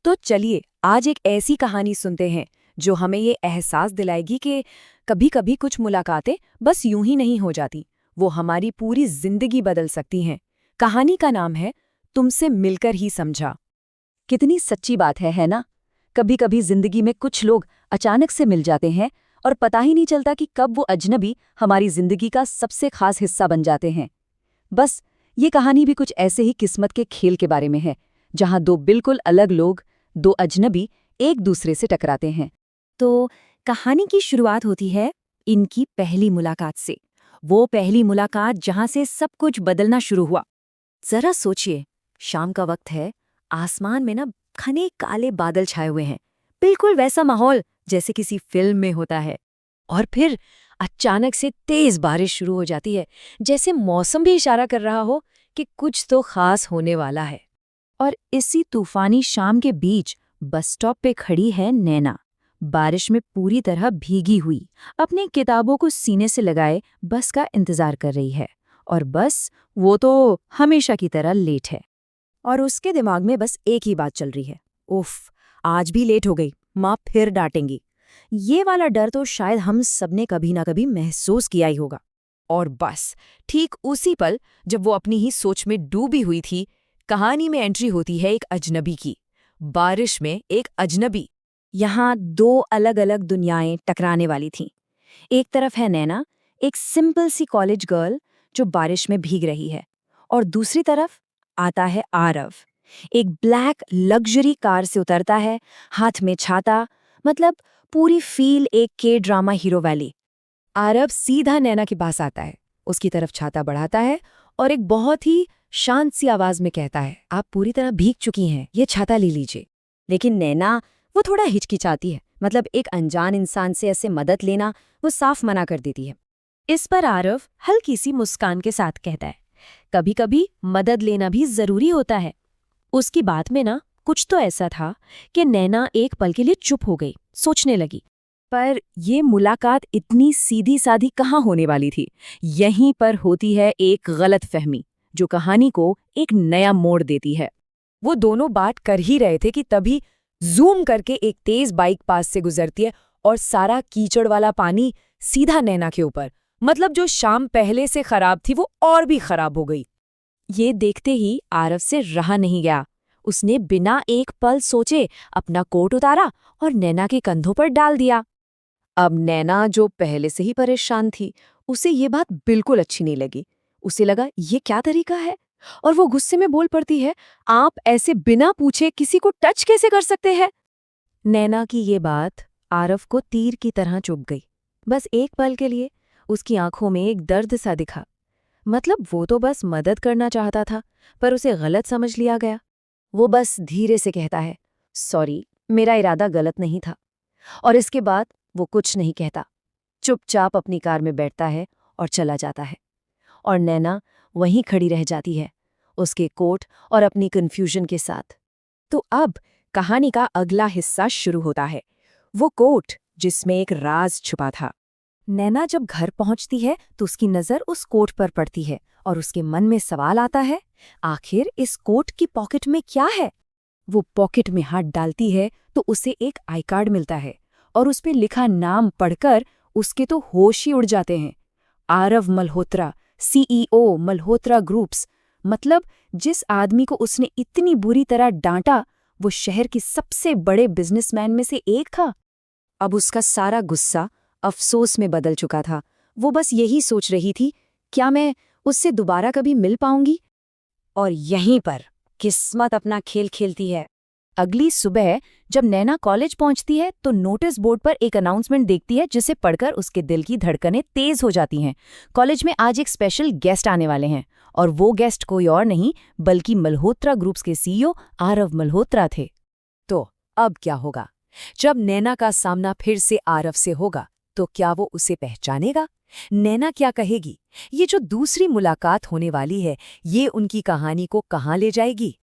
तो चलिए आज एक ऐसी कहानी सुनते हैं जो हमें ये एहसास दिलाएगी कि कभी-कभी कुछ मुलाकातें बस यूं ही नहीं हो जाती, वो हमारी पूरी जिंदगी बदल सकती हैं। कहानी का नाम है तुमसे मिलकर ही समझा। कितनी सच्ची बात है ना। कभी कभी जिंदगी में कुछ लोग अचानक से मिल जाते हैं और पता ही नहीं चलता कि कब वो अजनबी हमारी जिंदगी का सबसे खास हिस्सा बन जाते हैं। बस ये कहानी भी कुछ ऐसे ही किस्मत के खेल के बारे में है, जहां दो बिल्कुल अलग लोग, दो अजनबी, एक दूसरे से टकराते हैं। तो कहानी की शुरुआत होती है इनकी पहली मुलाकात से। वो पहली मुलाकात जहां से सब कुछ बदलना शुरू हुआ। जरा सोचिए, शाम का वक्त है, आसमान में ना घने काले बादल छाए हुए हैं, बिल्कुल वैसा माहौल जैसे किसी फिल्म में होता है। और फिर अचानक से तेज बारिश शुरू हो जाती है, जैसे मौसम भी इशारा कर रहा हो कि कुछ तो खास होने वाला है। और इसी तूफानी शाम के बीच बस स्टॉप पे खड़ी है नैना, बारिश में पूरी तरह भीगी हुई, अपनी किताबों को सीने से लगाए बस का इंतजार कर रही है। और बस वो तो हमेशा की तरह लेट है। और उसके दिमाग में बस एक ही बात चल रही है, उफ, आज भी लेट हो गई, माँ फिर डांटेंगी। ये वाला डर तो शायद हम सबने कभी ना कभी महसूस किया ही होगा। और बस ठीक उसी पल, जब वो अपनी ही सोच में डूबी हुई थी, कहानी में एंट्री होती है एक अजनबी की। बारिश में एक अजनबी। यहाँ दो अलग अलग दुनियाएं टकराने वाली थीं। एक तरफ है नैना, एक सिंपल सी कॉलेज गर्ल जो बारिश में भीग रही है। और दूसरी तरफ आता है आरव, एक ब्लैक लग्जरी कार से उतरता है, हाथ में छाता, मतलब पूरी फील एक के ड्रामा हीरो वाली। आरव सीधा नैना के पास आता है, उसकी तरफ छाता बढ़ाता है और एक बहुत ही शांत सी आवाज में कहता है, आप पूरी तरह भीग चुकी हैं, ये छाता ले लीजिए। लेकिन नैना, वो थोड़ा हिचकिचाती है, मतलब एक अनजान इंसान से ऐसे मदद लेना वो साफ मना कर देती है। इस पर आरव हल्की सी मुस्कान के साथ कहता है, कभी कभी मदद लेना भी जरूरी होता है। उसकी बात में ना कुछ तो ऐसा था कि नैना एक पल के लिए चुप हो गई, सोचने लगी। पर ये मुलाकात इतनी सीधी साधी कहाँ होने वाली थी। यहीं पर होती है एक गलत फहमी, जो कहानी को एक नया मोड़ देती है। वो दोनों बात कर ही रहे थे कि तभी जूम करके एक तेज बाइक पास से गुजरती है और सारा कीचड़ वाला पानी सीधा नैना के ऊपर, मतलब जो शाम पहले से खराब थी वो और भी खराब हो गई। ये देखते ही आरव से रहा नहीं गया। उसने बिना एक पल सोचे अपना कोट उतारा और नैना के कंधों पर डाल दिया। अब नैना, जो पहले से ही परेशान थी, उसे ये बात बिल्कुल अच्छी नहीं लगी। उसे लगा ये क्या तरीका है, और वो गुस्से में बोल पड़ती है, आप ऐसे बिना पूछे किसी को टच कैसे कर सकते हैं। नैना की ये बात आरव को तीर की तरह चुभ गई। बस एक पल के लिए उसकी आंखों में एक दर्द सा दिखा। मतलब वो तो बस मदद करना चाहता था, पर उसे गलत समझ लिया गया। वो बस धीरे से कहता है, सॉरी, मेरा इरादा गलत नहीं था। और इसके बाद वो कुछ नहीं कहता, चुपचाप अपनी कार में बैठता है और चला जाता है। और नैना वहीं खड़ी रह जाती है, उसके कोट और अपनी कन्फ्यूजन के साथ। तो अब कहानी का अगला हिस्सा शुरू होता है, वो कोट जिसमें एक राज छुपा था। नैना जब घर पहुंचती है तो उसकी नज़र उस कोट पर पड़ती है और उसके मन में सवाल आता है, आखिर इस कोट की पॉकेट में क्या है। वो पॉकेट में हाथ डालती है तो उसे एक आई कार्ड मिलता है और उस पे लिखा नाम पढ़कर उसके तो होश ही उड़ जाते हैं। Aarav Malhotra, CEO Malhotra groups. मतलब जिस आदमी को उसने इतनी बुरी तरह डांटा, वो शहर के सबसे बड़े बिजनेसमैन में से एक था। अब उसका सारा गुस्सा अफसोस में बदल चुका था। वो बस यही सोच रही थी, क्या मैं उससे दोबारा कभी मिल पाऊंगी। और यहीं पर किस्मत अपना खेल खेलती है। अगली सुबह जब नैना कॉलेज पहुंचती है तो नोटिस बोर्ड पर एक अनाउंसमेंट देखती है, जिसे पढ़कर उसके दिल की धड़कनें तेज हो जाती हैं। कॉलेज में आज एक स्पेशल गेस्ट आने वाले हैं, और वो गेस्ट कोई और नहीं बल्कि मल्होत्रा ग्रुप्स के सीईओ आरव मल्होत्रा थे। तो अब क्या होगा? जब नैना का सामना फिर से आरव से होगा, तो क्या वो उसे पहचानेगा? नैना क्या कहेगी? ये जो दूसरी मुलाकात होने वाली है, ये उनकी कहानी को कहाँ ले जाएगी?